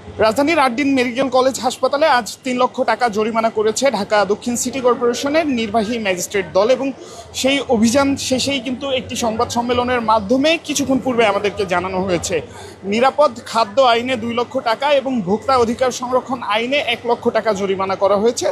রাজধানীর ৮ দিন medical college হাসপাতালে আজ ৩ লক্ষ টাকা জরিমানা করেছে ঢাকা দক্ষিণ সিটি কর্পোরেশনের নির্বাহী ম্যাজিস্ট্রেট দল এবং সেই অভিযান শেষেই কিন্তু একটি সংবাদ সম্মেলনের মাধ্যমে কিছুক্ষণ পূর্বে আমাদেরকে জানানো হয়েছে নিরাপদ খাদ্য আইনে ২ লক্ষ টাকা এবং ভোক্তা অধিকার সংরক্ষণ আইনে ১ লক্ষ টাকা জরিমানা করা হয়েছে।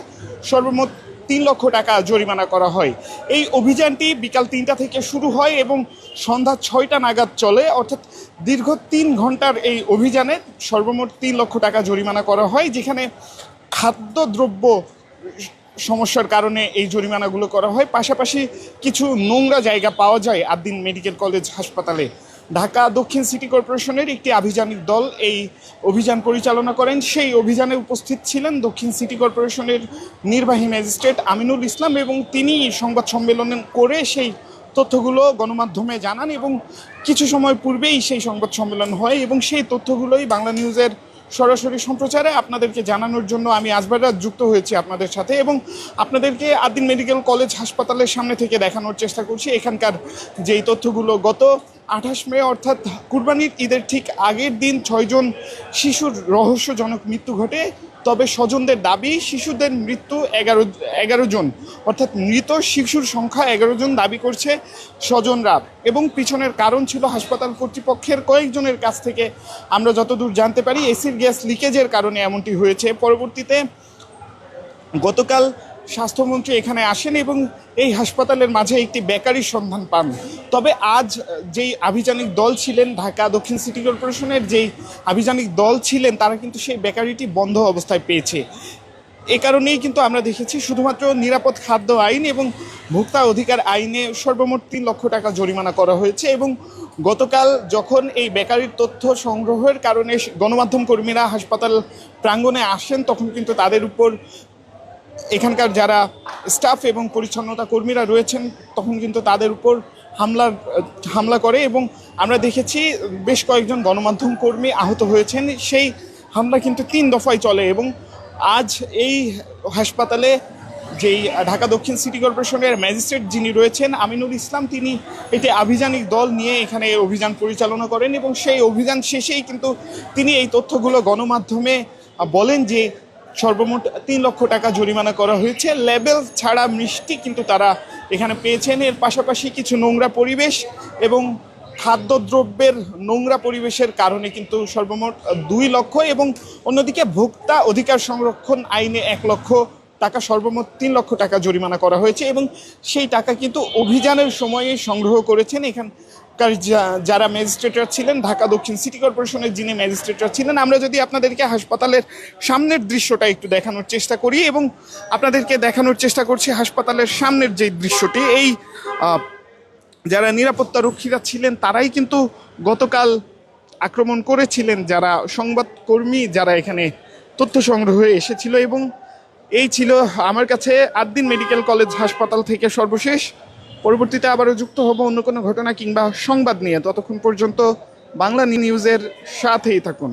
সর্বমোট ৩ লক্ষ টাকা জরিমানা করা হয়। এই অভিযানটি বিকাল ৩টা থেকে শুরু হয় এবং সন্ধ্যা ৬টা নাগাদ চলে, অর্থাৎ দীর্ঘ ৩ ঘন্টার এই অভিযানে সর্বমোট ৩ লক্ষ টাকা জরিমানা করা হয়, যেখানে খাদ্যদ্রব্য সমস্যার কারণে এই জরিমানাগুলো করা হয়। পাশাপাশি কিছু নোংরা জায়গা পাওয়া যায় ৮ দিন মেডিকেল কলেজ হাসপাতালে। ঢাকা দক্ষিণ সিটি কর্পোরেশনের একটি আভিযানিক দল এই অভিযান পরিচালনা করেন। সেই অভিযানে উপস্থিত ছিলেন দক্ষিণ সিটি কর্পোরেশনের নির্বাহী ম্যাজিস্ট্রেট আমিনুল ইসলাম এবং তিনি সংবাদ সম্মেলন করে সেই তথ্যগুলো গণমাধ্যমে জানান এবং কিছু সময় পূর্বেই সেই সংবাদ সম্মেলন হয় এবং সেই তথ্যগুলোই বাংলা নিউজের সরাসরি সম্প্রচারে আপনাদেরকে জানানোর জন্য আমি আজবার রাত যুক্ত হয়েছি আপনাদের সাথে এবং আপনাদেরকে ৮ দিন মেডিকেল কলেজ হাসপাতালের সামনে থেকে দেখানোর চেষ্টা করছি এখানকার যেই তথ্যগুলো। গত ২৮ মে অর্থাৎ কুরবানির ঈদের ঠিক আগের দিন ৬ জন শিশুর রহস্যজনক মৃত্যু ঘটে, তবে স্বজনদের দাবি শিশুদের মৃত্যু ১১ জন, অর্থাৎ মৃত শিশুর সংখ্যা ১১ জন দাবি করছে স্বজনরা এবং পিছনের কারণ ছিল হাসপাতাল কর্তৃপক্ষের কয়েকজনের কাছ থেকে আমরা যতদূর জানতে পারি এসির গ্যাস লিকেজের কারণে এমনটি হয়েছে। পরবর্তীতে গতকাল স্বাস্থ্যমন্ত্রী এখানে আসেন এবং এই হাসপাতালের মাঝে একটি বেকারির সন্ধান পান। তবে আজ যেই আভিযানিক দল ছিলেন ঢাকা দক্ষিণ সিটি কর্পোরেশনের যেই আভিযানিক দল ছিলেন তারা কিন্তু সেই বেকারিটি বন্ধ অবস্থায় পেয়েছে। এ কারণেই কিন্তু আমরা দেখেছি শুধুমাত্র নিরাপদ খাদ্য আইন এবং ভোক্তা অধিকার আইনে সর্বমোট ৩ লক্ষ টাকা জরিমানা করা হয়েছে এবং গতকাল যখন এই বেকারির তথ্য সংগ্রহের কারণে গণমাধ্যম কর্মীরা হাসপাতাল প্রাঙ্গণে আসেন তখন কিন্তু তাদের উপর এখানকার যারা স্টাফ এবং পরিচ্ছন্নতা কর্মীরা রয়েছেন তখন কিন্তু তাদের উপর হামলা করে এবং আমরা দেখেছি বেশ কয়েকজন গণমাধ্যম কর্মী আহত হয়েছেন। সেই হামলা কিন্তু ৩ দফায় চলে এবং আজ এই হাসপাতালে যেই ঢাকা দক্ষিণ সিটি কর্পোরেশনের ম্যাজিস্ট্রেট যিনি রয়েছেন আমিনুল ইসলাম, তিনি একটি আভিযানিক দল নিয়ে এখানে অভিযান পরিচালনা করেন এবং সেই অভিযান শেষেই কিন্তু তিনি এই তথ্যগুলো গণমাধ্যমে বলেন যে সর্বমোট ৩ লক্ষ টাকা জরিমানা করা হয়েছে। লেবেল ছাড়া মিষ্টি কিন্তু তারা এখানে পেয়েছেন। এর পাশাপাশি কিছু নোংরা পরিবেশ এবং খাদ্যদ্রব্যের নোংরা পরিবেশের কারণে কিন্তু সর্বমোট ২ লক্ষ এবং অন্যদিকে ভোক্তা অধিকার সংরক্ষণ আইনে ১ লক্ষ টাকা, সর্বমোট ৩ লক্ষ টাকা জরিমানা করা হয়েছে এবং সেই টাকা কিন্তু অভিযানের সময়ে সংগ্রহ করেছেন এখানকার যারা ম্যাজিস্ট্রেটরা ছিলেন, ঢাকা দক্ষিণ সিটি কর্পোরেশনের যিনি ম্যাজিস্ট্রেটরা ছিলেন। আমরা যদি আপনাদেরকে হাসপাতালের সামনের দৃশ্যটা একটু দেখানোর চেষ্টা করি এবং আপনাদেরকে দেখানোর চেষ্টা করছি হাসপাতালের সামনের যে দৃশ্যটি, এই যারা নিরাপত্তা রক্ষীরা ছিলেন তারাই কিন্তু গতকাল আক্রমণ করেছিলেন যারা সংবাদকর্মী যারা এখানে তথ্য সংগ্রহে এসেছিল এবং এই ছিল আমার কাছে ৮ দিন মেডিকেল কলেজ হাসপাতাল থেকে সর্বশেষ। পরবর্তীতে আবারও যুক্ত হব অন্য কোনো ঘটনা কিংবা সংবাদ নিয়ে। ততক্ষণ পর্যন্ত বাংলা নিউজের সাথেই থাকুন।